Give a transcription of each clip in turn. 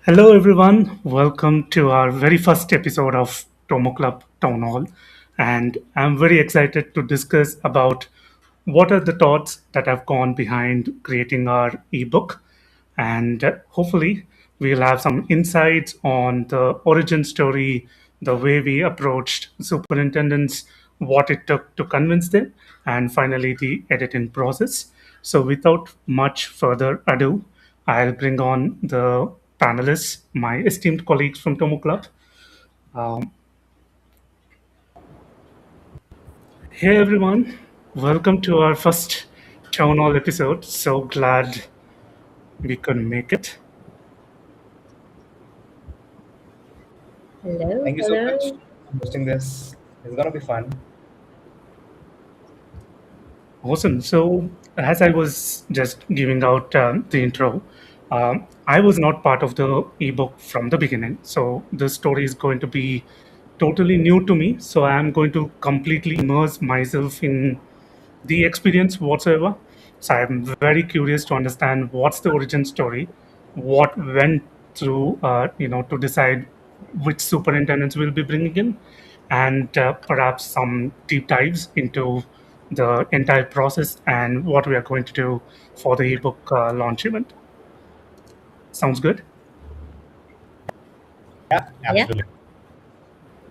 Hello, everyone. Welcome to our very first episode of TomoClub Town Hall. And I'm very excited to discuss about what are the thoughts that have gone behind creating our ebook. And hopefully, we'll have some insights on the origin story, the way we approached superintendents, what it took to convince them, and finally, the editing process. So, without much further ado, I'll bring on the panelists, my esteemed colleagues from Tomo Club. Um, Hey everyone, welcome to our first town hall episode. So glad we could make it. Hello, Thank you so much hello. for hosting this. It's gonna be fun. Awesome. So, as I was just giving out the intro, I was not part of the ebook from the beginning. So, the story is going to be totally new to me. So, I am going to completely immerse myself in the experience whatsoever. So, I'm very curious to understand what's the origin story, what went through, to decide which superintendents we'll be bringing in, and perhaps some deep dives into the entire process and what we are going to do for the ebook launch event. Sounds good. Yeah, Yeah, absolutely.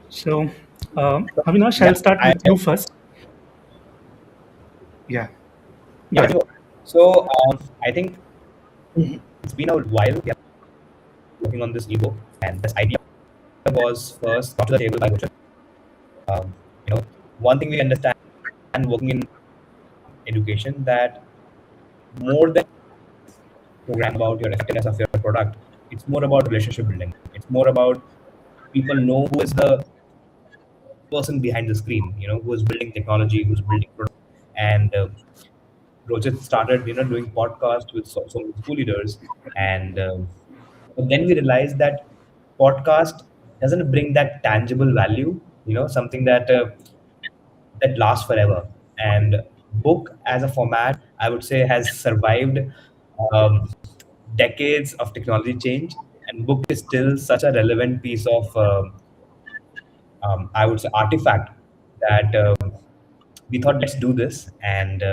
So, Avinash, I'll Yeah, start I with you first. Yeah, go yeah. ahead. I think it's been a while we are working on this ebook, and this idea was first brought to the table by Rochelle. Um, you know, one thing we understand working in education that more than program about your effectiveness of your product, it's more about relationship building. It's more about people know who is the person behind the screen. Who is building technology, who's building product, and Rohit started, doing podcasts with so many school leaders, and but then we realized that podcast doesn't bring that tangible value, something that lasts forever. And book as a format, I would say, has survived um, decades of technology change, and book is still such a relevant piece of, I would say, artifact that we thought let's do this, and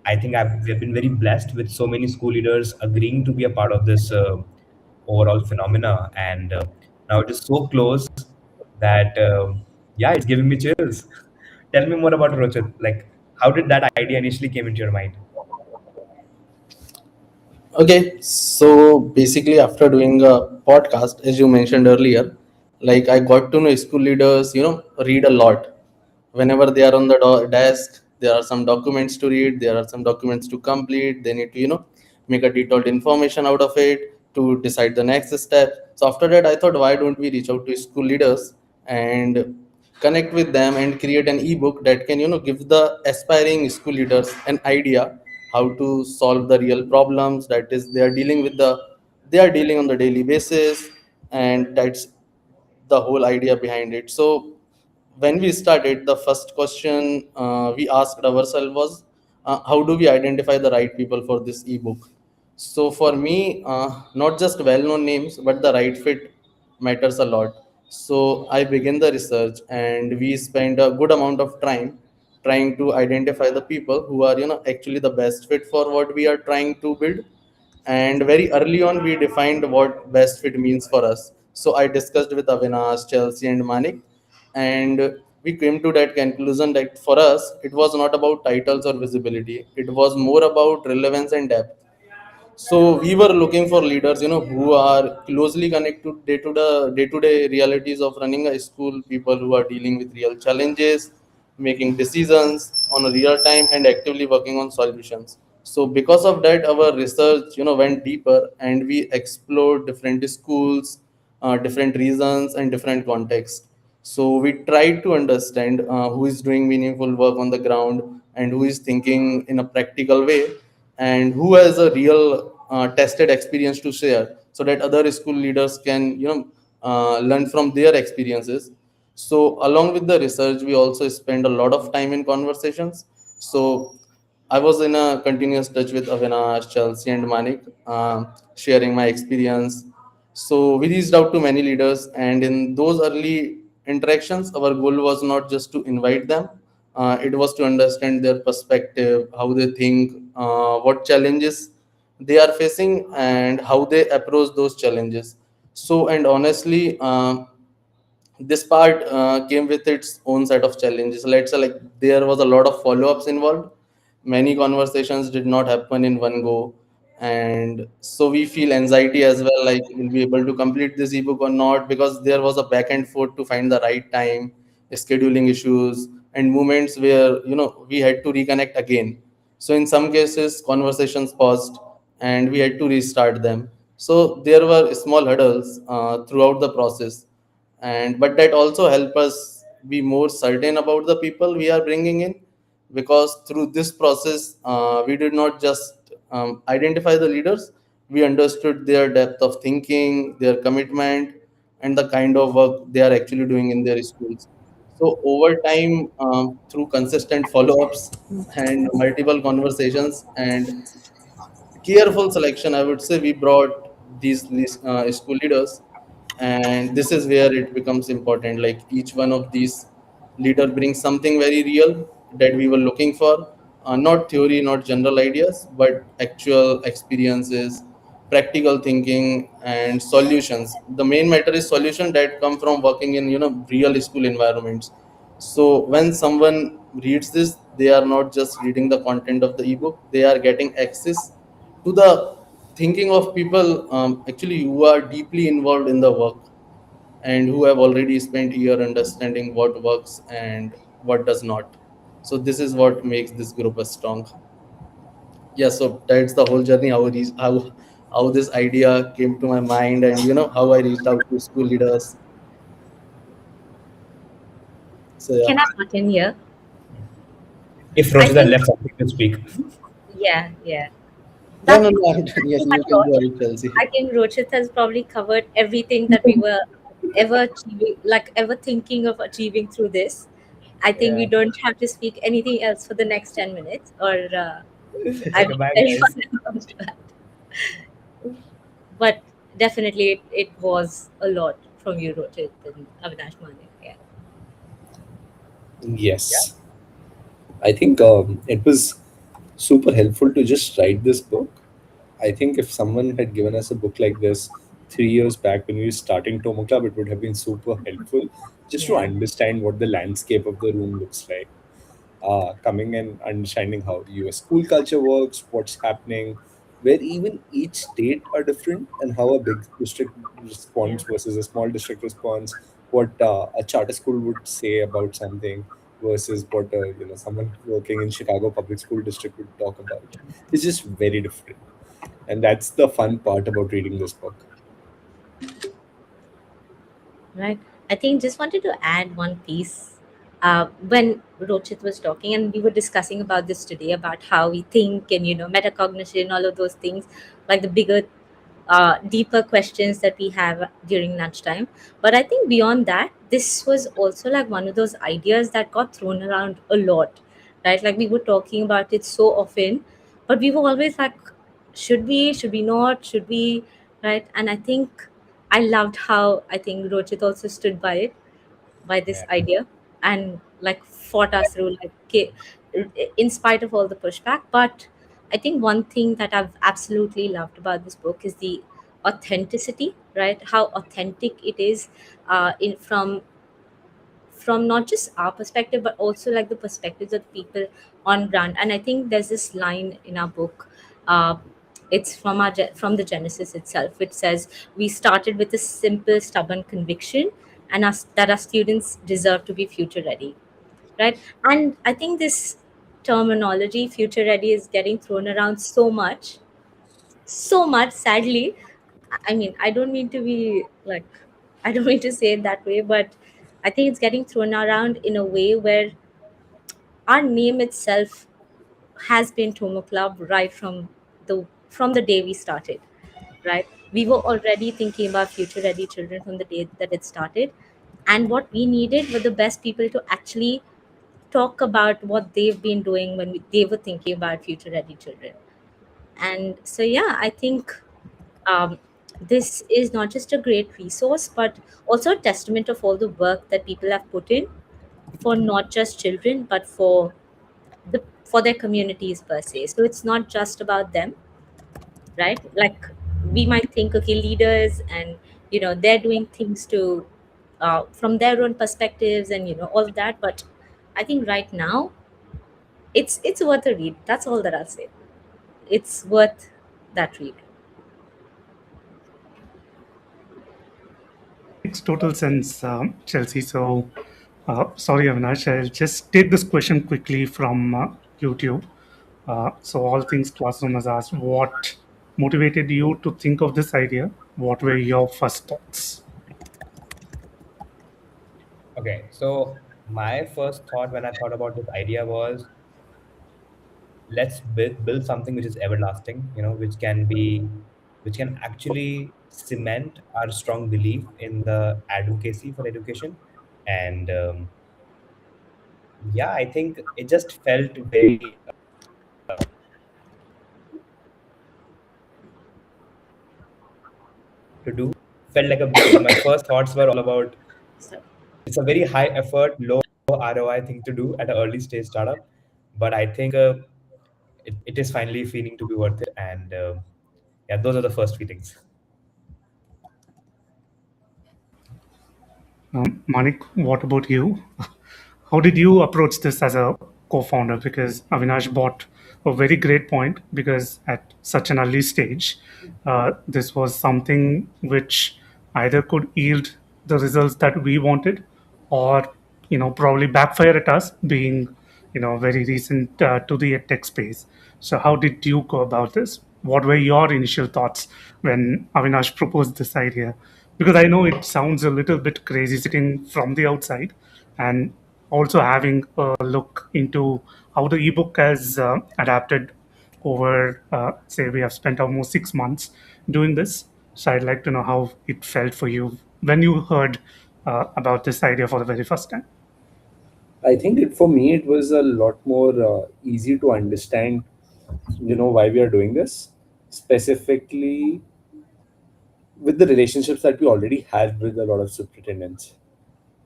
I think we've been very blessed with so many school leaders agreeing to be a part of this overall phenomena. And now it is so close that, yeah, it's giving me chills. Tell me more about Rochit. Like, how did that idea initially came into your mind? Okay, so basically, after doing a podcast, as you mentioned earlier, like I got to know school leaders, read a lot. Whenever they are on the desk, there are some documents to read, there are some documents to complete. They need to, make a detailed information out of it to decide the next step. So after that, I thought, why don't we reach out to school leaders and connect with them and create an ebook that can, give the aspiring school leaders an idea how to solve the real problems that is they are dealing on the daily basis, and that's the whole idea behind it. So when we started, the first question we asked ourselves was, how do we identify the right people for this ebook? So for me, not just well-known names, but the right fit matters a lot. So I began the research, and we spent a good amount of time trying to identify the people who are, actually the best fit for what we are trying to build. And very early on, we defined what best fit means for us. So I discussed with Avinash, Chelsea, and Manik, and we came to that conclusion that for us, it was not about titles or visibility. It was more about relevance and depth. So we were looking for leaders, who are closely connected to the day-to-day realities of running a school, people who are dealing with real challenges, making decisions on a real time, and actively working on solutions. So because of that, our research, went deeper, and we explored different schools, different reasons, and different contexts. So we tried to understand who is doing meaningful work on the ground and who is thinking in a practical way and who has a real tested experience to share, so that other school leaders can learn from their experiences. So along with the research, we also spend a lot of time in conversations. So I was in a continuous touch with Avinash, Chelsea, and Manik, sharing my experience, So we reached out to many leaders, and in those early interactions, our goal was not just to invite them, it was to understand their perspective, how they think, what challenges they are facing, and how they approach those challenges. So, and honestly, this part came with its own set of challenges. Let's say, like, there was a lot of follow-ups involved. Many conversations did not happen in one go, and so we feel anxiety as well, like we'll be able to complete this ebook or not, because there was a back and forth to find the right time, scheduling issues, and moments where we had to reconnect again. So in some cases conversations paused and we had to restart them. So there were small hurdles throughout the process, and but that also help us be more certain about the people we are bringing in, because through this process we did not just identify the leaders, we understood their depth of thinking, their commitment, and the kind of work they are actually doing in their schools. So over time, through consistent follow-ups and multiple conversations and careful selection, I would say we brought these school leaders, and this is where it becomes important. Like each one of these leader brings something very real that we were looking for, not theory, not general ideas, but actual experiences, practical thinking, and solutions. The main matter is solution that come from working in real school environments. So when someone reads this, they are not just reading the content of the ebook; they are getting access to the thinking of people actually who are deeply involved in the work, and who have already spent year understanding what works and what does not. So this is what makes this group a strong. Yeah, so that's the whole journey, how this idea came to my mind, and how I reached out to school leaders. So yeah. Can I butt in here? If I Roshita think, left something to speak. yeah, yeah. Yeah, That no, no, I yes, think you that's can all. go ahead, Chelsea. I think Rochit has probably covered everything that we were ever achieving, like ever thinking of achieving through this. I think we Yeah. don't have to speak anything else for the next 10 minutes, or I Okay, don't bye know if guys. anyone comes to that. But definitely, it was a lot from you, Rochit and Avinash Mane. Yeah. Yes. I think it was super helpful to just write this book. I think if someone had given us a book like this 3 years back when we were starting Tomo Club, it would have been super helpful just to Yeah. understand what the landscape of the room looks like. Coming and understanding how US school culture works, what's happening, where even each state are different, and how a big district Yeah. responds versus a small district response, what a charter school would say about something versus what someone working in Chicago public school district would talk about. It's just very different, and that's the fun part about reading this book. Right. I think just wanted to add one piece. When Rochit was talking, and we were discussing about this today, about how we think and metacognition, all of those things, like the bigger, deeper questions that we have during lunchtime. But I think beyond that, this was also like one of those ideas that got thrown around a lot, right? Like we were talking about it so often, but we were always like, should we not, should we, right? And I think I loved how I think Rochit also stood by it, by this Yeah. idea, and like fought us through, like in spite of all the pushback. But I think one thing that I've absolutely loved about this book is the authenticity, right? How authentic it is, in from not just our perspective, but also like the perspectives of people on ground. And I think there's this line in our book, uh, it's from from the genesis itself, which says, we started with a simple stubborn conviction, and us that our students deserve to be future ready, right? And I think this terminology future ready is getting thrown around so much, so much, sadly. I mean, I don't mean to be like, I don't mean to say it that way, but I think it's getting thrown around in a way where our name itself has been Tomo Club right from the day we started, right? We were already thinking about future ready children from the day that it started. And what we needed were the best people to actually talk about what they've been doing when they were thinking about future ready children. And so, yeah, I think, um, this is not just a great resource, but also a testament of all the work that people have put in for not just children, but for their communities per se. So it's not just about them, right? Like we might think, okay, leaders and they're doing things to from their own perspectives and all of that, but I think right now it's worth a read. That's all that I'll say. It's worth that read. Makes total sense, Chelsea. So, sorry, Avinash, I'll just take this question quickly from YouTube. So, All Things Classroom has asked, what motivated you to think of this idea? What were your first thoughts? Okay, so my first thought when I thought about this idea was, let's build something which is everlasting, which can actually cement our strong belief in the advocacy for education. And yeah, I think it just felt very to do. Felt like my first thoughts were all about, So it's a very high effort, low ROI thing to do at an early stage startup. But I think it is finally feeling to be worth it. And yeah, those are the first feelings. Manik, what about you? How did you approach this as a co-founder? Because Avinash brought a very great point, because at such an early stage, this was something which either could yield the results that we wanted, or probably backfire at us, being very recent to the tech space. So how did you go about this? What were your initial thoughts when Avinash proposed this idea? Because I know it sounds a little bit crazy sitting from the outside, and also having a look into how the ebook has adapted over, say, we have spent almost 6 months doing this. So I'd like to know how it felt for you when you heard about this idea for the very first time. I think for me it was a lot more easy to understand, why we are doing this, specifically with the relationships that we already had with a lot of superintendents.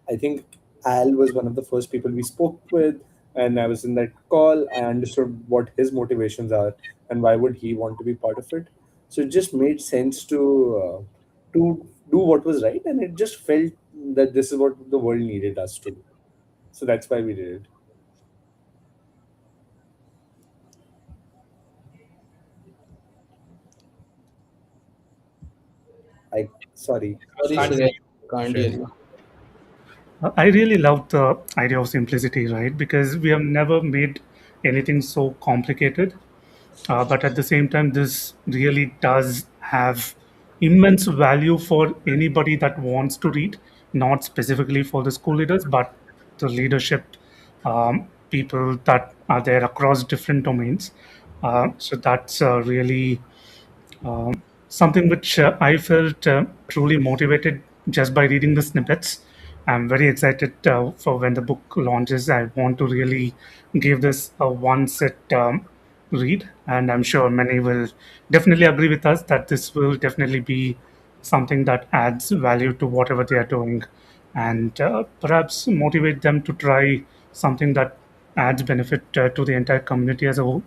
I think Al was one of the first people we spoke with, and I was in that call. I understood what his motivations are and why would he want to be part of it. So it just made sense to do what was right, and it just felt that this is what the world needed us to do. So that's why we did it. I sorry. Sorry, Can't Shreya, see can't hear you. you. I really love the idea of simplicity, right? Because we have never made anything so complicated. But at the same time, this really does have immense value for anybody that wants to read, not specifically for the school leaders, but the leadership people that are there across different domains. So that's really something which I felt truly motivated just by reading the snippets. I'm very excited for when the book launches. I want to really give this a one set read, and I'm sure many will definitely agree with us that this will definitely be something that adds value to whatever they are doing, and perhaps motivate them to try something that adds benefit to the entire community as a whole.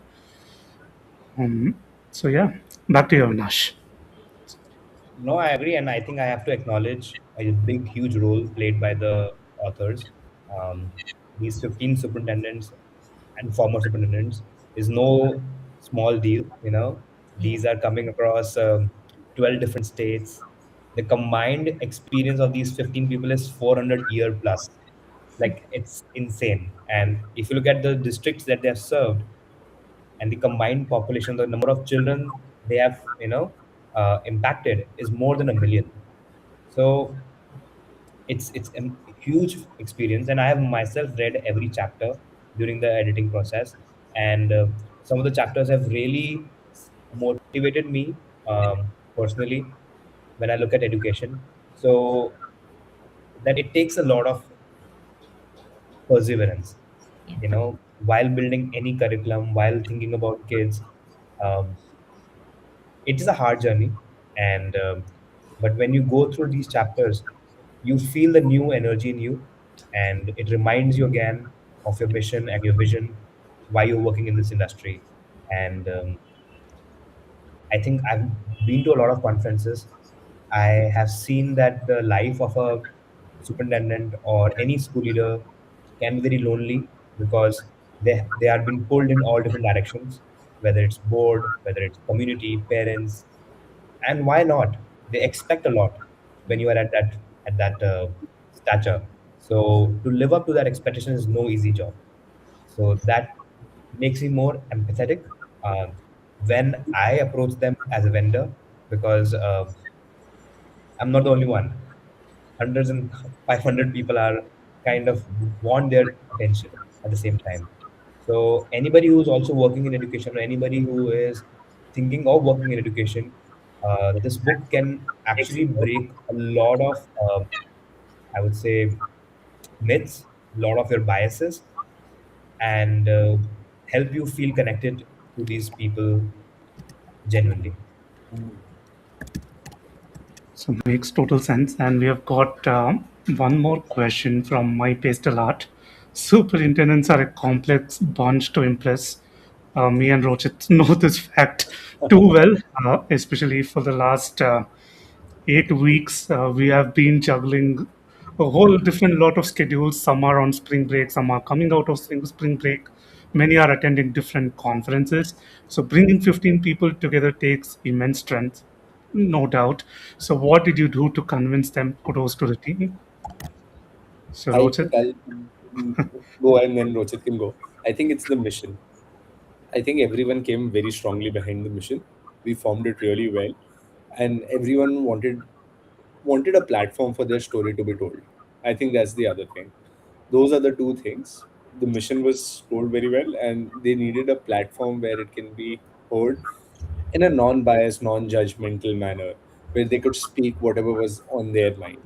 Um, so, yeah, back to you, Avinash. No, I agree, and I think I have to acknowledge a big, huge role played by the authors. Um, these 15 superintendents and former superintendents is no small deal. yeah. These are coming across 12 different states. The combined experience of these 15 people is 400 year plus. Like, it's insane. And if you look at the districts that they have served, and the combined population, the number of children they have, impacted is more than a million. So it's a huge experience, and I have myself read every chapter during the editing process, and some of the chapters have really motivated me personally when I look at education. So that it takes a lot of perseverance, Yeah. while building any curriculum, while thinking about kids. um, it is a hard journey, and But when you go through these chapters, you feel the new energy in you, and it reminds you again of your mission and your vision, why you're working in this industry. And I think I've been to a lot of conferences. I have seen that the life of a superintendent or any school leader can be very lonely because they are being pulled in all different directions, whether it's board, whether it's community, parents, and why not? They expect a lot when you are at that stature. So to live up to that expectation is no easy job. So that makes me more empathetic uh, when I approach them as a vendor, because I'm not the only one. Hundreds and 500 people are kind of want their attention at the same time. So anybody who's also working in education, or anybody who is thinking of working in education, this book can actually break a lot of, I would say, myths, a lot of your biases, and help you feel connected to these people genuinely. So makes total sense. And we have got one more question from my pastel art. Superintendents are a complex bunch to impress. Me and Rochit know this fact too well, especially for the last 8 weeks. We have been juggling a whole different lot of schedules. Some are on spring break, some are coming out of spring break. Many are attending different conferences. So bringing 15 people together takes immense strength, no doubt. So what did you do to convince them? Kudos to the team. So I Rochit. think I'll mm, go and then Rochit can go. I think it's the mission. I think everyone came very strongly behind the mission. We formed it really well, and everyone wanted a platform for their story to be told. I think that's the other thing. Those are the two things. The mission was told very well, and they needed a platform where it can be heard in a non-biased, non-judgmental manner, where they could speak whatever was on their mind.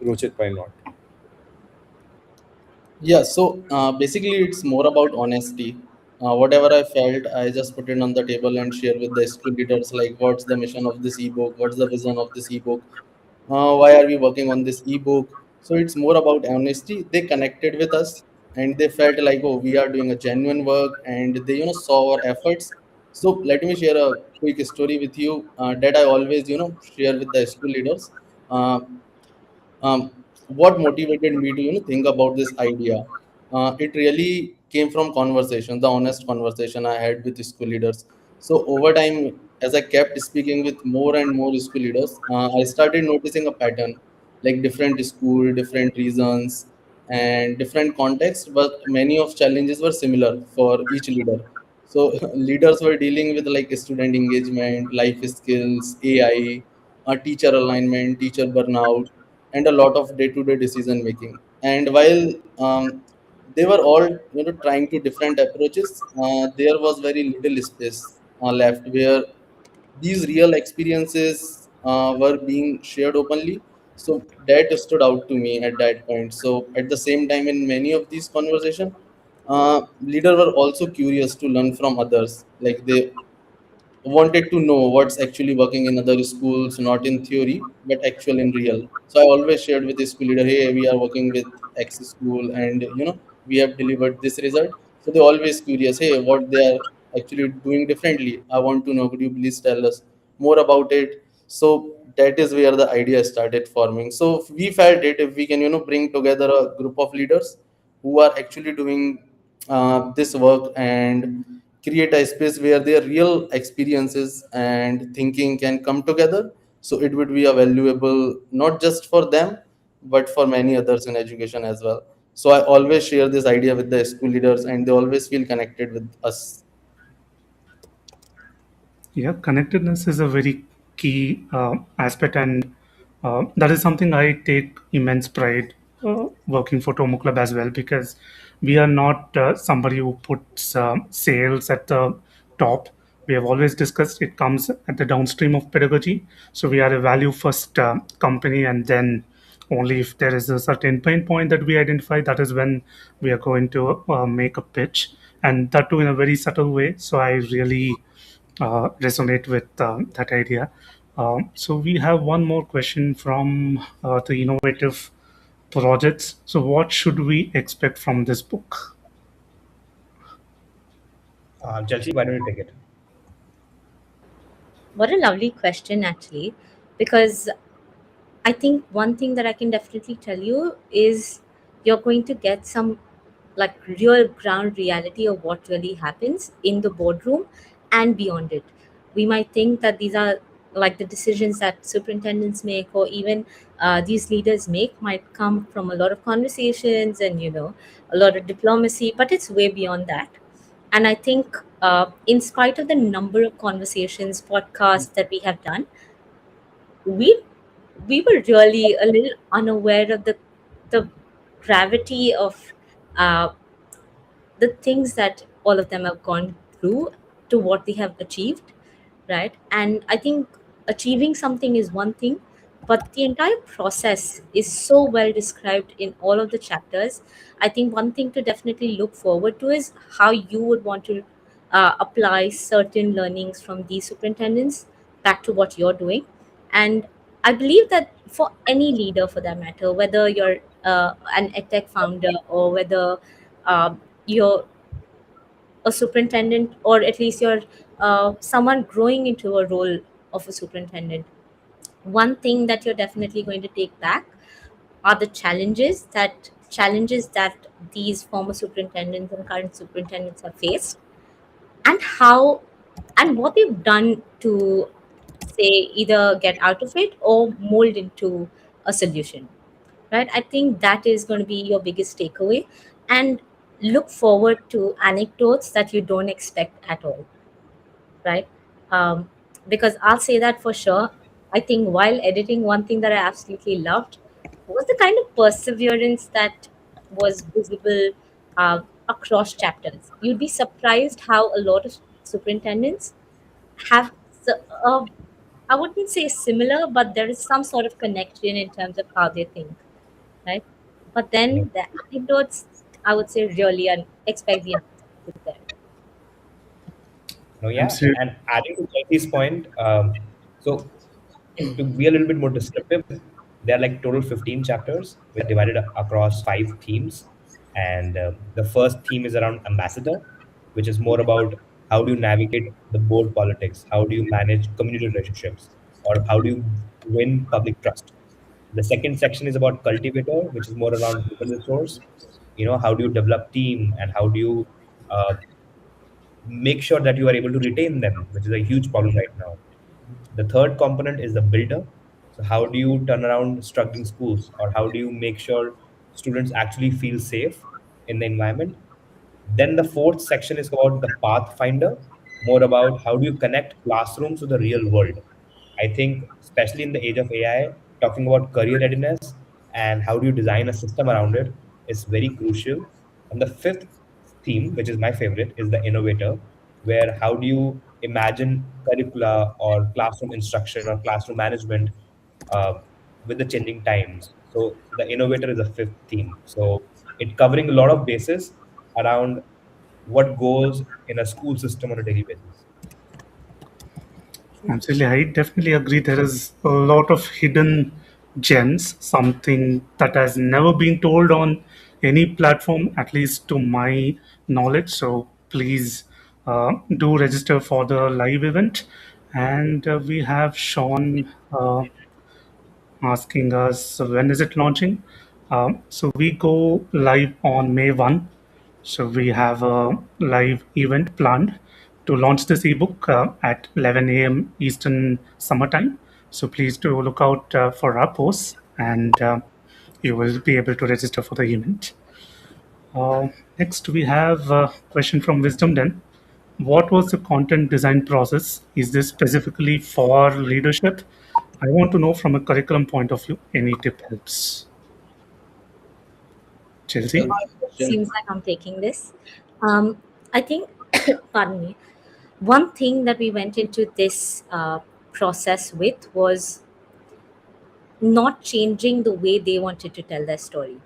Rochit, why not? Yeah, so basically, it's more about honesty. Whatever I felt, I just put it on the table and share with the school leaders, like what's the mission of this ebook, what's the vision of this ebook, why are we working on this ebook. So it's more about honesty. They connected with us and they felt like, oh, we are doing a genuine work, and they saw our efforts. So let me share a quick story with you that I always share with the school leaders. Uh, um, what motivated me to think about this idea. It really came from conversation, the honest conversation I had with school leaders. So over time, as I kept speaking with more and more school leaders, I started noticing a pattern, like different school, different reasons, and different contexts, but many of challenges were similar for each leader. So leaders were dealing with like student engagement, life skills, AI, teacher alignment, teacher burnout, and a lot of day-to-day decision making. And while they were all trying to different approaches, there was very little space left where these real experiences were being shared openly. So that stood out to me at that point. So at the same time, in many of these conversations, leaders were also curious to learn from others. Like they wanted to know what's actually working in other schools, not in theory, but actual in real. So I always shared with the school leader, hey, we are working with X school, and we have delivered this result. So they're always curious, hey, what they are actually doing differently. I want to know. Could you please tell us more about it? So that is where the idea started forming. So we felt it if we can, bring together a group of leaders who are actually doing this work and create a space where their real experiences and thinking can come together, so it would be a valuable not just for them but for many others in education as well. So I always share this idea with the school leaders and they always feel connected with us. Yeah, connectedness is a very key aspect, and that is something I take immense pride working for TomoClub as well, because we are not somebody who puts sales at the top. We have always discussed it comes at the downstream of pedagogy. So we are a value first company, and then only if there is a certain pain point that we identify, that is when we are going to make a pitch, and that too in a very subtle way. So I really resonate with that idea. So we have one more question from the innovative projects. So what should we expect from this book? Chelsea, why don't you take it? What a lovely question, actually, because I think one thing that I can definitely tell you is you're going to get some like real ground reality of what really happens in the boardroom and beyond it. We might think that these are like the decisions that superintendents make, or even these leaders make, might come from a lot of conversations and a lot of diplomacy, but it's way beyond that. And I think, in spite of the number of conversations, podcasts that we have done, we we were really a little unaware of the gravity of uh, the things that all of them have gone through to what they have achieved, right? And I think achieving something is one thing, but the entire process is so well described in all of the chapters. I think one thing to definitely look forward to is how you would want to apply certain learnings from these superintendents back to what you're doing. And I believe that for any leader, for that matter, whether you're an edtech founder, or whether you're a superintendent, or at least you're someone growing into a role of a superintendent, one thing that you're definitely going to take back are the challenges that these former superintendents and current superintendents have faced, and how and what they've done to, say, either get out of it or mold into a solution, right? I think that is going to be your biggest takeaway. And look forward to anecdotes that you don't expect at all, right? Um, because I'll say that for sure. I think while editing, one thing that I absolutely loved was the kind of perseverance that was visible across chapters. You'd be surprised how a lot of superintendents have, I wouldn't say similar, but there is some sort of connection in terms of how they think, right? But Yeah. then the anecdotes, I would say, really expect the unexpected there. No, yeah. Absolutely. And adding to Chelsea's point, so to be a little bit more descriptive, there are like total 15 chapters which are divided across five themes. And the first theme is around ambassador, which is more about how do you navigate the board politics, how do you manage community relationships, or how do you win public trust. The second section is about cultivator, which is more around human resource. How do you develop team and how do you uh, make sure that you are able to retain them, which is a huge problem right now. The third component is the builder. So, how do you turn around struggling schools, or how do you make sure students actually feel safe in the environment? Then the fourth section is about the pathfinder, more about how do you connect classrooms to the real world. I think, especially in the age of AI, talking about career readiness and how do you design a system around it is very crucial. And the fifth theme, which is my favorite, is the innovator, where how do you imagine curricula or classroom instruction or classroom management uh, with the changing times. So the innovator is the fifth theme. So it covering a lot of bases around what goes in a school system on a daily basis. Absolutely. I definitely agree. There is a lot of hidden gems, something that has never been told on any platform, at least to my knowledge. So please do register for the live event. And we have Sean asking us when is it launching. So we go live on May 1. So we have a live event planned to launch this ebook at 11 a.m. Eastern summertime. So please do look out for our posts, and you will be able to register for the event. Uh, Next, we have a question from Wisdom Den. What was the content design process? Is this specifically for leadership? I want to know from a curriculum point of view. Any tip helps. Very Chelsea? good question. Seems like I'm taking this. Um, I think, pardon me, one thing that we went into this process with was not changing the way they wanted to tell their story.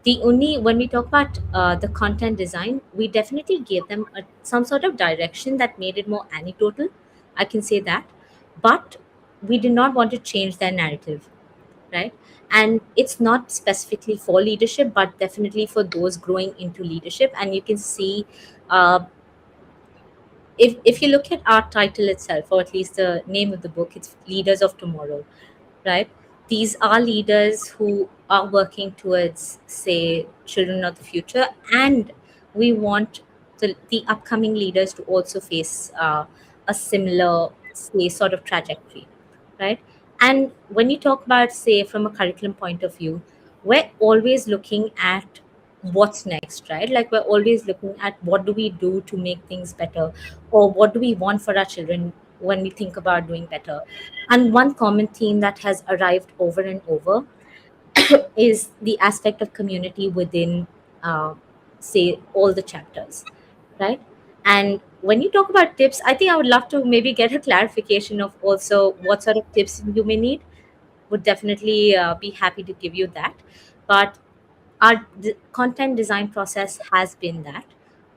When we talk about the content design, we definitely gave them some sort of direction that made it more anecdotal. I can say that. But we did not want to change their narrative, right? And it's not specifically for leadership, but definitely for those growing into leadership. And you can see, uh, if you look at our title itself, or at least the name of the book, it's Leaders of Tomorrow, right? These are leaders who are working towards, say, children of the future, and we want the upcoming leaders to also face a similar, say, sort of trajectory, right? And when you talk about, say, from a curriculum point of view, we're always looking at what's next, right? Like, we're always looking at what do we do to make things better, or what do we want for our children when we think about doing better. And one common theme that has arrived over and over is the aspect of community within, uh, say, all the chapters, right? And when you talk about tips, I think I would love to maybe get a clarification of also what sort of tips you may need. Would definitely be happy to give you that. But our content design process has been that,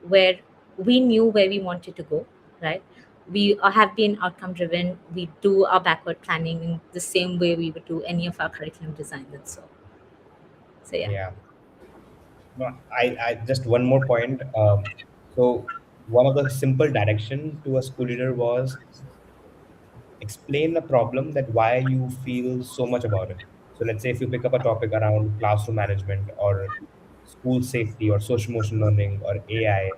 where we knew where we wanted to go, right? We have been outcome driven. We do our backward planning in the same way we would do any of our curriculum design and so yeah. Yeah. No, I just one more point. So one of the simple direction to a school leader was explain the problem, that why you feel so much about it. So let's say if you pick up a topic around classroom management or school safety or social emotional learning or AI,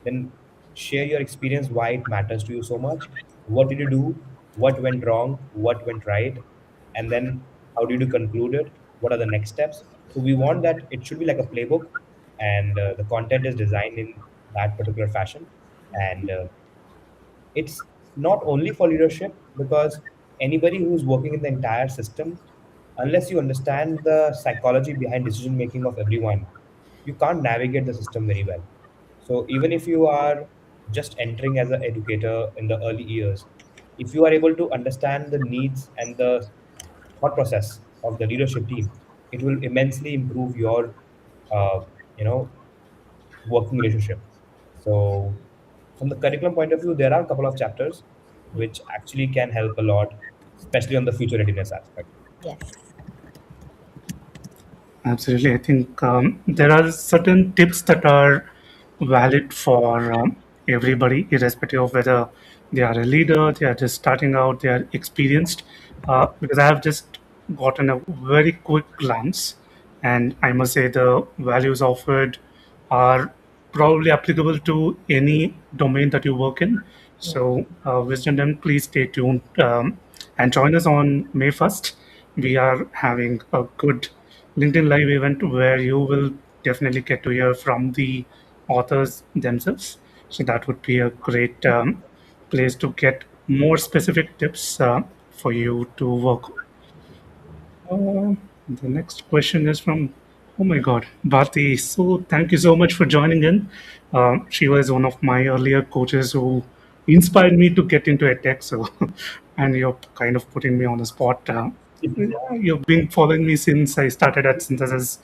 then share your experience, why it matters to you so much. What did you do? What went wrong? What went right? And then how did you conclude it? What are the next steps? So we want that it should be like a playbook, and the content is designed in that particular fashion. And it's not only for leadership, because anybody who's working in the entire system, unless you understand the psychology behind decision making of everyone, you can't navigate the system very well. So even if you are just entering as an educator in the early years, if you are able to understand the needs and the thought process of the leadership team, it will immensely improve your uh, you know working relationship. So, from the curriculum point of view, there are a couple of chapters which actually can help a lot, especially on the future readiness aspect. Yes. Absolutely. I think there are certain tips that are valid for everybody, irrespective of whether they are a leader, they are just starting out, they are experienced. Because I have just gotten a very quick glance, and I must say the values offered are probably applicable to any domain that you work in. Yeah. So, Wisdom, then please stay tuned and join us on May 1st. We are having a good LinkedIn Live event where you will definitely get to hear from the authors themselves. So, that would be a great place to get more specific tips for you to work. The next question is from, oh my God, Bharti. So thank you so much for joining in. She was one of my earlier coaches who inspired me to get into edtech. So, and you're kind of putting me on the spot. Yeah, you've been following me since I started at Synthesis.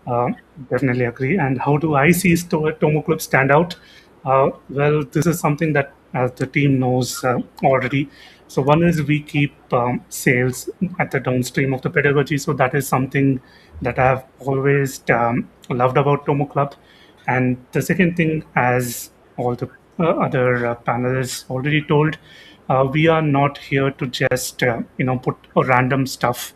Uh, Definitely agree. And how do I see TomoClub stand out? Well, this is something that the team knows already. So one is we keep sales at the downstream of the pedagogy. So that is something that I've always loved about Tomo Club. And the second thing, as all the other panelists already told, we are not here to just put a random stuff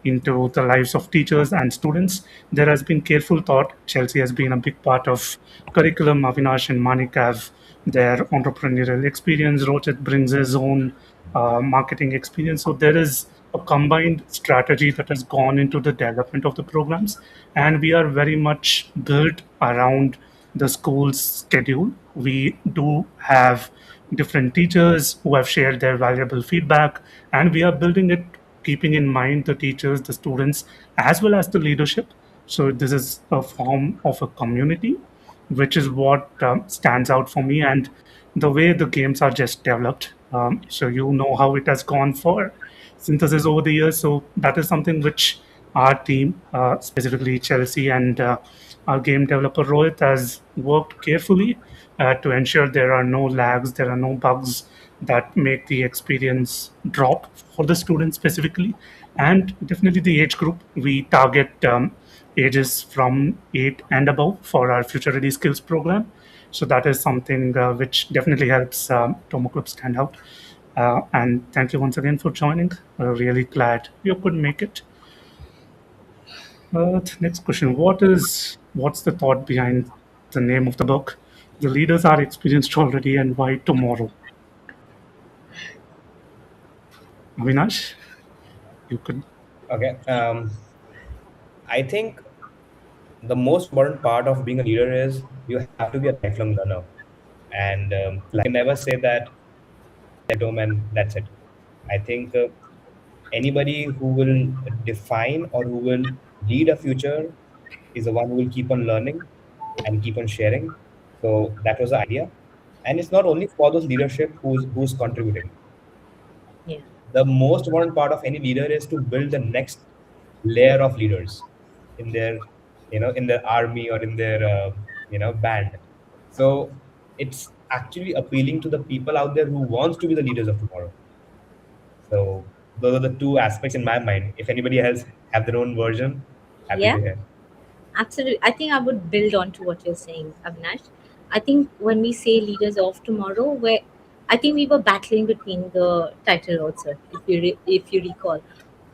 into the lives of teachers and students. There has been careful thought. Chelsea has been a big part of curriculum. Avinash and Manik have their entrepreneurial experience. Rohit brings his own marketing experience. So there is a combined strategy that has gone into the development of the programs, and we are very much built around the school's schedule. We do have different teachers who have shared their valuable feedback, and we are building it keeping in mind the teachers, the students, as well as the leadership. So this is a form of a community, which is what stands out for me, and the way the games are just developed. So you know how it has gone for synthesis over the years. So that is something which our team, specifically Chelsea and our game developer Rohit, has worked carefully to ensure there are no lags, there are no bugs, that make the experience drop for the students specifically. And definitely the age group, we target ages from 8 and above for our Future Ready Skills program. So that is something which definitely helps TomoClub stand out. And thank you once again for joining. Really glad you could make it. Next question: what's the thought behind the name of the book? The leaders are experienced already, and why tomorrow? Avinash, you could. Okay. I think the most important part of being a leader is you have to be a lifelong learner, and you can never say that at home and that's it. I think anybody who will define or who will lead a future is the one who will keep on learning and keep on sharing. So that was the idea, and it's not only for those leadership who's contributing. Yeah. The most important part of any leader is to build the next layer of leaders in their, in their army or in their band. So it's actually appealing to the people out there who wants to be the leaders of tomorrow. So those are the two aspects in my mind. If anybody else have their own version, happy Yeah. to hear. Absolutely. I think I would build on to what you're saying, Avinash. I think when we say leaders of tomorrow, where I think we were battling between the title also, if you recall,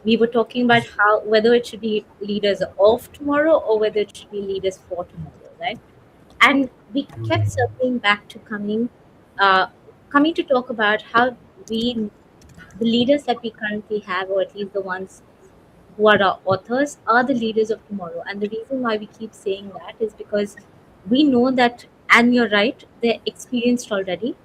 we were talking about how whether it should be leaders of tomorrow or whether it should be leaders for tomorrow, right? And we kept circling back to uh, coming to talk about how we, the leaders that we currently have, or at least the ones who are our authors, are the leaders of tomorrow. And the reason why we keep saying that is because we know that, and you're right, they're experienced already.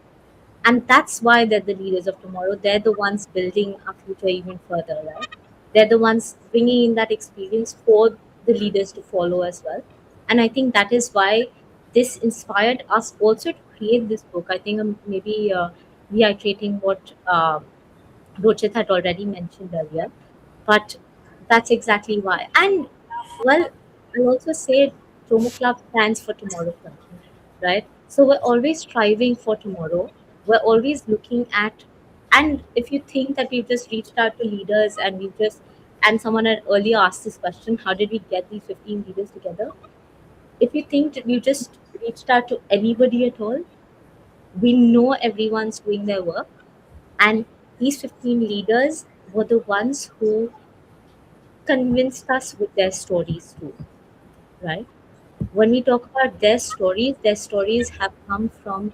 And that's why they're the leaders of tomorrow. They're the ones building our future even further, right? They're the ones bringing in that experience for the leaders to follow as well. And I think that is why this inspired us also to create this book. I think maybe reiterating what Rochit had already mentioned earlier. But that's exactly why. And well, I'll also say Tomo Club stands for Tomorrow Club, right? So we're always striving for tomorrow. We're always looking at, and if you think that we've just reached out to leaders and and someone had earlier asked this question, how did we get these 15 leaders together? If you think that we just reached out to anybody at all, we know everyone's doing their work. And these 15 leaders were the ones who convinced us with their stories too, right? When we talk about their stories have come from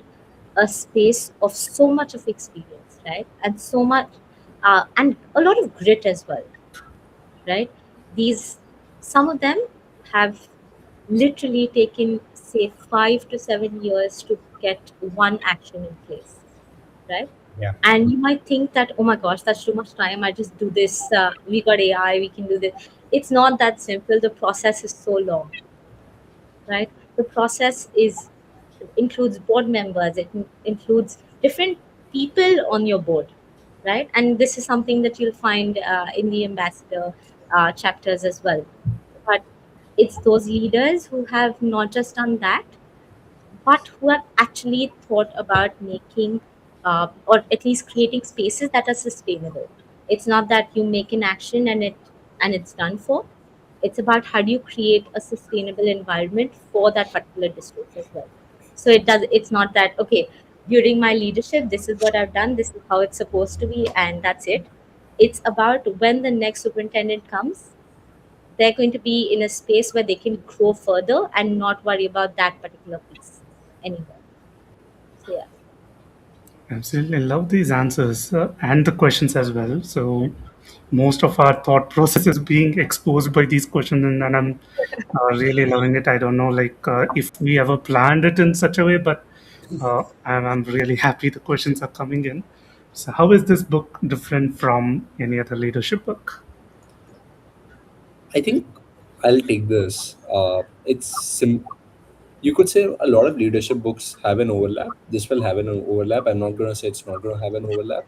a space of so much of experience, right? And so much, and a lot of grit as well, right? These, some of them have literally taken, say, 5 to 7 years to get one action in place, right? Yeah. And you might think that, oh my gosh, that's too much time. I just do this. We got AI, we can do this. It's not that simple. The process is so long, right? The process is includes board members. It includes different people on your board, right? And this is something that you'll find in the ambassador chapters as well. But it's those leaders who have not just done that, but who have actually thought about making or at least creating spaces that are sustainable. It's not that you make an action and it's done for. It's about how do you create a sustainable environment for that particular district as well. So it's not that, okay, during my leadership this is what I've done, this is how it's supposed to be, and that's it. It's about when the next superintendent comes, they're going to be in a space where they can grow further and not worry about that particular piece anymore. So yeah. Absolutely love these answers and the questions as well. So most of our thought process is being exposed by these questions, and I'm really loving it. I don't know, like if we ever planned it in such a way, but I'm really happy the questions are coming in. So, how is this book different from any other leadership book? I think I'll take this. You could say a lot of leadership books have an overlap. This will have an overlap. I'm not going to say it's not going to have an overlap.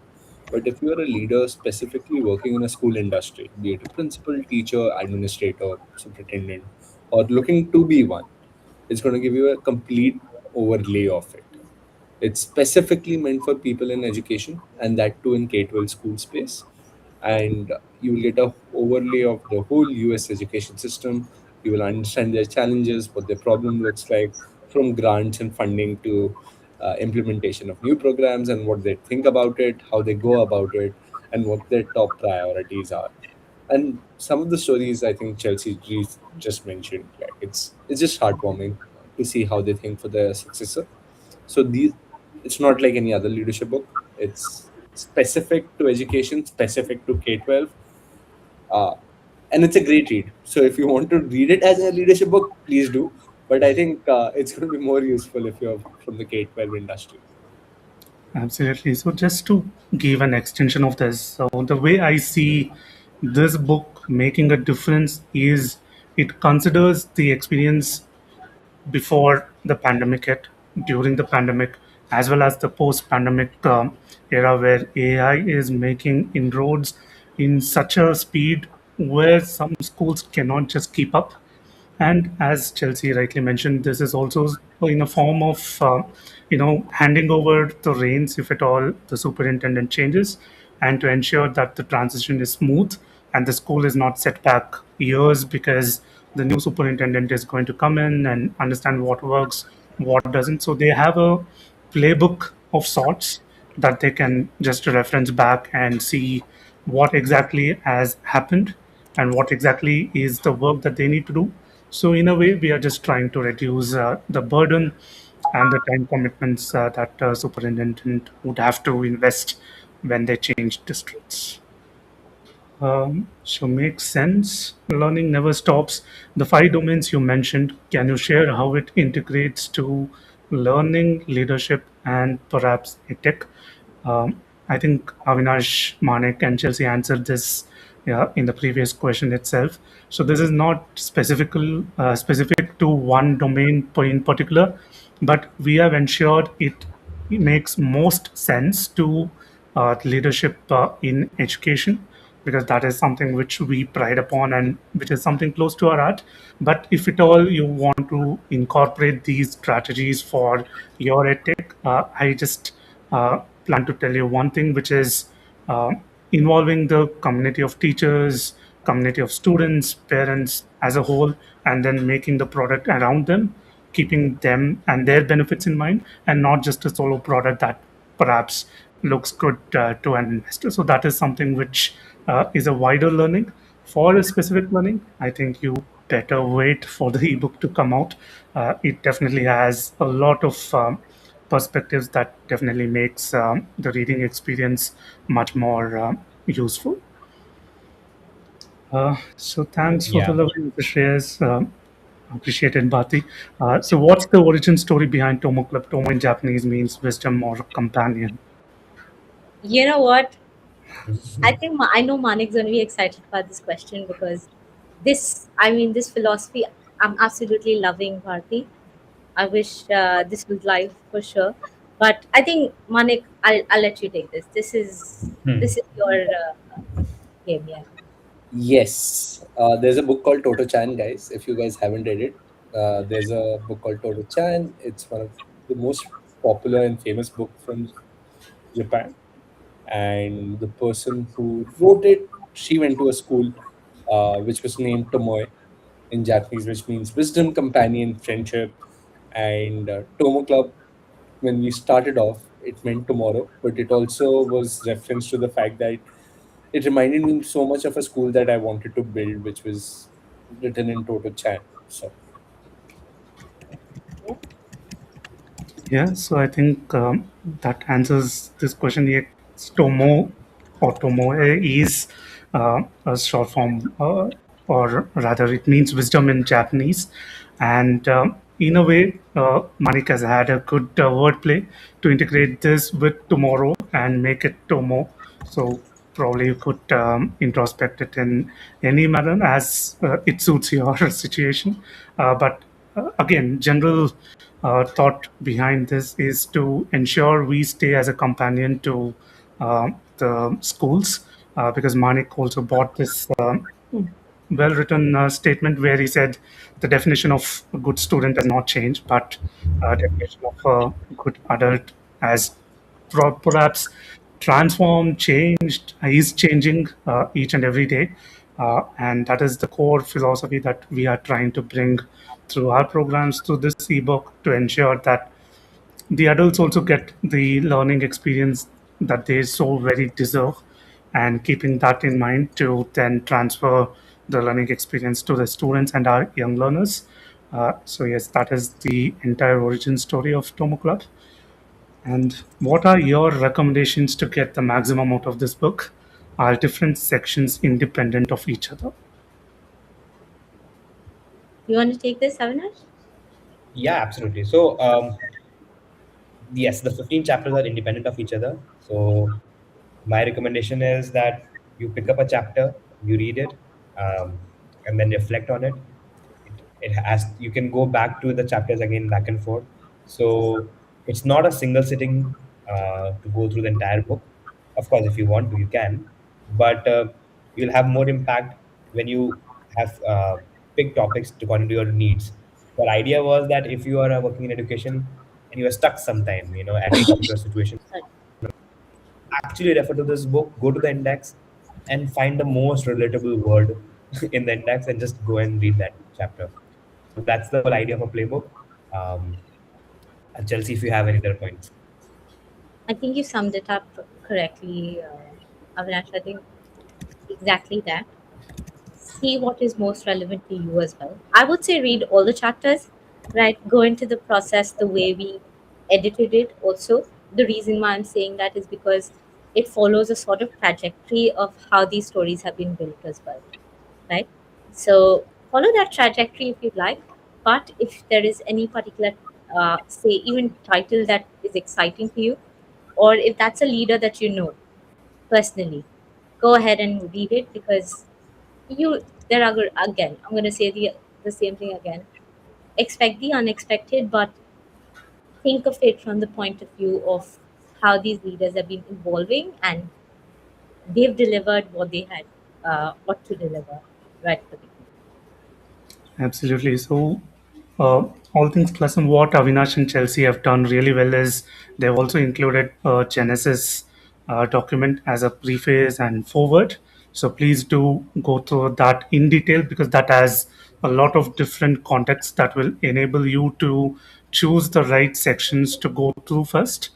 But if you're a leader specifically working in a school industry, be it a principal, teacher, administrator, superintendent, or looking to be one, it's going to give you a complete overlay of it. It's specifically meant for people in education, and that too in K-12 school space. And you will get a overlay of the whole US education system. You will understand their challenges, what their problem looks like, from grants and funding to implementation of new programs, and what they think about it, how they go about it, and what their top priorities are. And some of the stories I think just mentioned, like it's just heartwarming to see how they think for their successor. So these, it's not like any other leadership book. It's specific to education, specific to K-12, uh, and it's a great read. So if you want to read it as a leadership book, please do. But I think it's going to be more useful if you're from the K-12 industry. Absolutely. So, just to give an extension of this, so the way I see this book making a difference is it considers the experience before the pandemic hit, during the pandemic, as well as the post pandemic era where AI is making inroads in such a speed where some schools cannot just keep up. And as Chelsea rightly mentioned, this is also in a form of, handing over the reins if at all the superintendent changes, and to ensure that the transition is smooth and the school is not set back years because the new superintendent is going to come in and understand what works, what doesn't. So they have a playbook of sorts that they can just reference back and see what exactly has happened and what exactly is the work that they need to do. So, in a way, we are just trying to reduce the burden and the time commitments that superintendent would have to invest when they change districts. So makes sense. Learning never stops. The five domains you mentioned, can you share how it integrates to learning, leadership, and perhaps ethic? I think Avinash, Manik, and Chelsea answered this, yeah, in the previous question itself. So this is not specific to one domain in particular, but we have ensured it makes most sense to leadership in education, because that is something which we pride upon and which is something close to our heart. But if at all you want to incorporate these strategies for your ethic, I just plan to tell you one thing, which is uh, involving the community of teachers, community of students, parents as a whole, and then making the product around them, keeping them and their benefits in mind, and not just a solo product that perhaps looks good to an investor. So that is something which is a wider learning. For a specific learning, I think you better wait for the ebook to come out. It definitely has a lot of perspectives that definitely makes the reading experience much more useful. So thanks for the Yeah. lovely shares. Appreciated, Bhati. So what's the origin story behind TomoClub? Tomo in Japanese means wisdom or companion. You know what? I Mhm. think I know Manik's going to be excited about this question because this philosophy, I'm absolutely loving, Bharti. I wish this was live for sure. But I think, Manik, I'll let you take this. Hmm. This is your game, yeah. Yes, there's a book called Toto Chan, guys. If you guys haven't read it, there's a book called Toto Chan. It's one of the most popular and famous book from Japan. And the person who wrote it, she went to a school which was named Tomoe in Japanese, which means wisdom, companion, friendship. And Tomo Club, when we started off, it meant tomorrow, but it also was reference to the fact that it reminded me so much of a school that I wanted to build, which was written in Toto Chan. So Yeah. Yeah, so I think that answers this question. Yes, Tomo or Tomoe is a short form, or rather, it means wisdom in Japanese. And in a way, Manik has had a good wordplay to integrate this with tomorrow and make it Tomo. So probably you could introspect it in any manner as it suits your situation. But again, general thought behind this is to ensure we stay as a companion to the schools, because Manik also bought this well written statement where he said the definition of a good student has not changed, but definition of a good adult has perhaps transformed, changed, is changing each and every day. And that is the core philosophy that we are trying to bring through our programs, through this ebook, to ensure that the adults also get the learning experience that they so very deserve, and keeping that in mind to then transfer the learning experience to the students and our young learners. So yes, that is the entire origin story of TomoClub. And what are your recommendations to get the maximum out of this book? Are different sections independent of each other? You want to take this, Avinash? Yeah, absolutely. So, yes, the 15 chapters are independent of each other. So, my recommendation is that you pick up a chapter, you read it, and then reflect on it. It has, you can go back to the chapters again, back and forth. So it's not a single sitting to go through the entire book. Of course, if you want to, you can, but you'll have more impact when you have pick topics according to your needs. The idea was that if you are working in education and you are stuck sometime, at a particular situation, Sorry. actually refer to this book, go to the index, and find the most relatable word in the index, and just go and read that chapter. So that's the whole idea of a playbook. Um, and Chelsea, if you have any other points. I think you summed it up correctly, Avinash. I think exactly that. See what is most relevant to you as well. I would say read all the chapters, right? Go into the process the way we edited it also. The reason why I'm saying that is because it follows a sort of trajectory of how these stories have been built as well, right? So follow that trajectory if you'd like. But if there is any particular, say, even title that is exciting for you, or if that's a leader that you know personally, go ahead and read it because you there are again. I'm going to say the same thing again. Expect the unexpected, but think of it from the point of view of how these leaders have been evolving and they've delivered what they had what to deliver right at the beginning. Absolutely. So, all things plus, and what Avinash and Chelsea have done really well is they've also included a Genesis document as a preface and forward. So, please do go through that in detail because that has a lot of different contexts that will enable you to choose the right sections to go through first.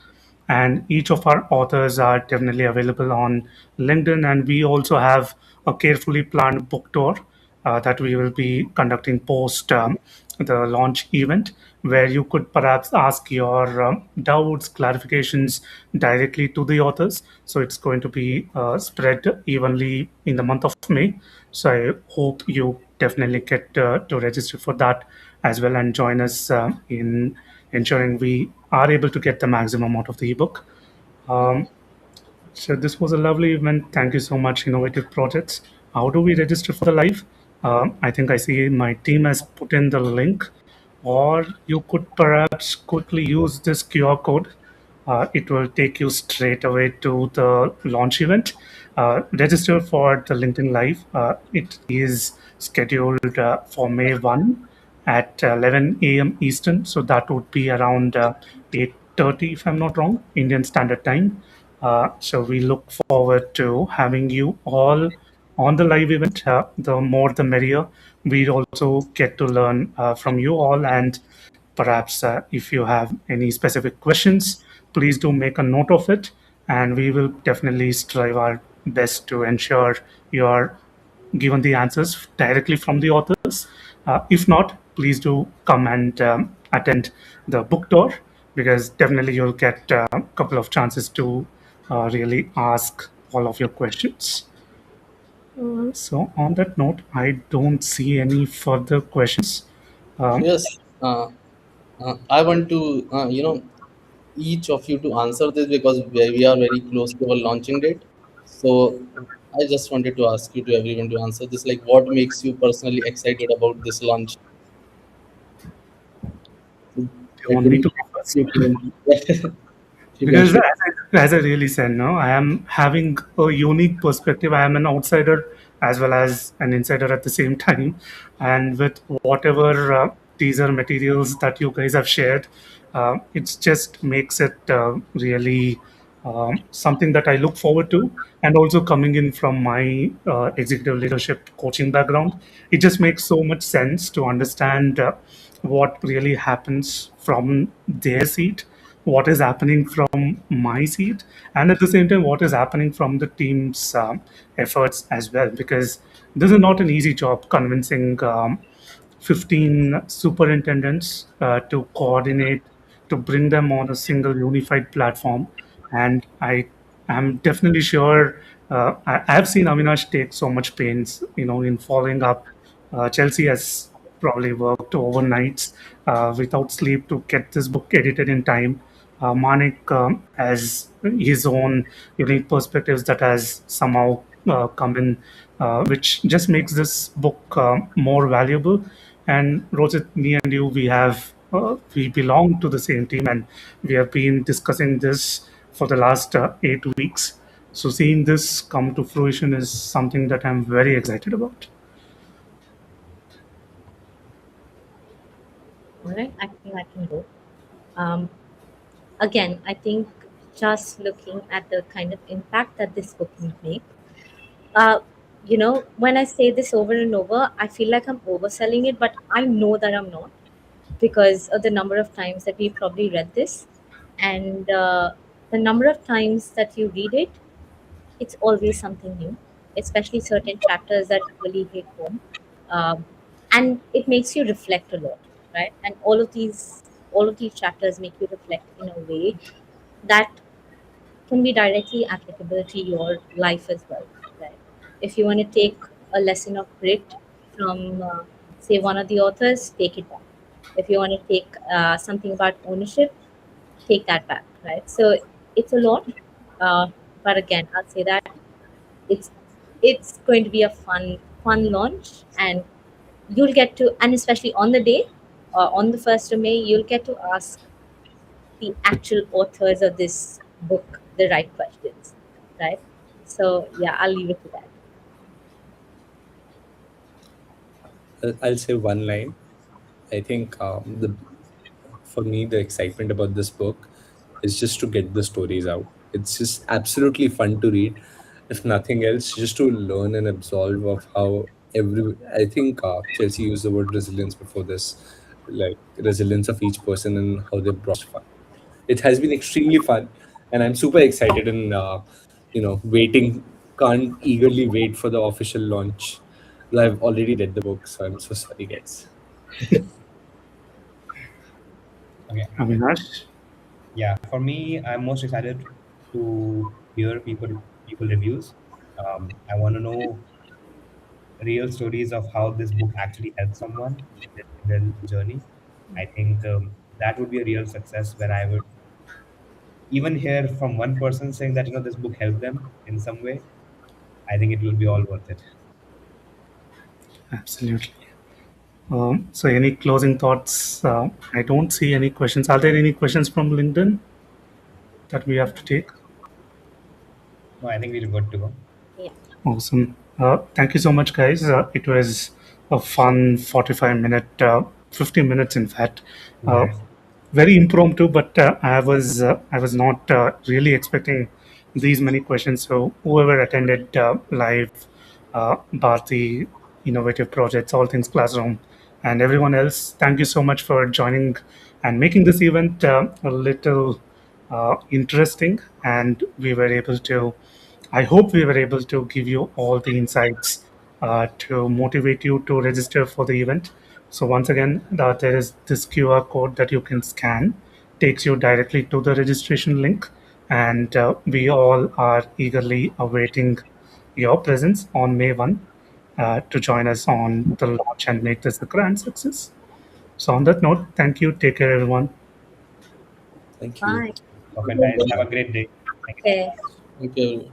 And each of our authors are definitely available on LinkedIn, and we also have a carefully planned book tour that we will be conducting post the launch event, where you could perhaps ask your doubts, clarifications directly to the authors. So it's going to be spread evenly in the month of May. So I hope you definitely get to register for that as well and join us in ensuring we are able to get the maximum out of the ebook. Um, so this was a lovely event. Thank you so much, Innovative Projects. How do we register for the live? I think I see my team has put in the link, or you could perhaps quickly use this QR code. It will take you straight away to the launch event. Register for the LinkedIn Live. It is scheduled for May 1 at 11 a.m. Eastern. So that would be around 8:30, if I'm not wrong, Indian Standard Time. So we look forward to having you all on the live event. The more the merrier. We also get to learn from you all, and perhaps if you have any specific questions, please do make a note of it, and we will definitely strive our best to ensure you're given the answers directly from the authors. If not, please do come and attend the book tour because definitely you'll get a couple of chances to really ask all of your questions. So, on that note, I don't see any further questions. So Um, yes, I want to each of you to answer this because we are very close to our launching date. So I just wanted to ask you to everyone to answer this. Like, what makes you personally excited about this launch? So do you it want me will to go first? you can you can Because share. as I really said, no, I am having a unique perspective. I am an outsider as well as an insider at the same time. And with whatever teaser materials that you guys have shared, It just makes it really something that I look forward to. And also coming in from my executive leadership coaching background, it just makes so much sense to understand what really happens from their seat, what is happening from my seat, and at the same time, what is happening from the team's efforts as well. Because this is not an easy job convincing 15 superintendents to coordinate, to bring them on a single unified platform. And I am definitely sure I have seen Avinash take so much pains, in following up. Chelsea has probably worked overnights without sleep to get this book edited in time. Manik has his own unique perspectives that has somehow come in, which just makes this book more valuable. And Rohit, me and you, we belong to the same team, and we have been discussing this for the last 8 weeks. So seeing this come to fruition is something that I'm very excited about. All right, I think I can go. Um, Again, I think just looking at the kind of impact that this book can make. Uh, when I say this over and over, I feel like I'm overselling it, but I know that I'm not, because of the number of times that we probably read this, and the number of times that you read it, it's always something new, especially certain chapters that really hit home. um, and it makes you reflect a lot, right? And all of these chapters make you reflect in a way that can be directly applicable to your life as well, right? If you want to take a lesson of grit from, say, one of the authors, take it back. If you want to take something about ownership, take that back, right? So it's a lot, uh, but again, I'll say that it's it's going to be a fun launch, and you'll get to, and especially on the day, on the 1st of May, you'll get to ask the actual authors of this book the right questions, right? So yeah, I'll leave it to that. I'll say one line. I think the for me the excitement about this book is just to get the stories out. It's just absolutely fun to read, if nothing else, just to learn and absorb of how every. I think Chelsea used the word resilience before this, like resilience of each person and how they brought fun. It has been extremely fun, and I'm super excited and waiting. Can't eagerly wait for the official launch. I've already read the book, so I'm so sorry, guys. Okay. Avinash? Yeah, for me, I'm most excited to hear people reviews. I want to know real stories of how this book actually helped someone in their journey. I think that would be a real success when I would even hear from one person saying that this book helped them in some way. I think it will be all worth it. Absolutely. So, any closing thoughts? I don't see any questions. Are there any questions from LinkedIn that we have to take? No, I think we're good to go. Yeah. Awesome. Thank you so much, guys. It was a fun 45 minute, 50 minutes, in fact. Uh, Yeah. very impromptu, but I was not really expecting these many questions. So whoever attended live, Bharti, Innovative Projects, All Things Classroom, and everyone else, thank you so much for joining and making this event a little interesting. And we were able to, I hope we were able to give you all the insights to motivate you to register for the event. So once again, there is this QR code that you can scan, takes you directly to the registration link, and we all are eagerly awaiting your presence on May 1 to join us on the launch and make this a grand success. So on that note, thank you. Take care, everyone. Thank you. Bye. Perfect, guys. Have a great day. Thank you so Okay. much. Thank you.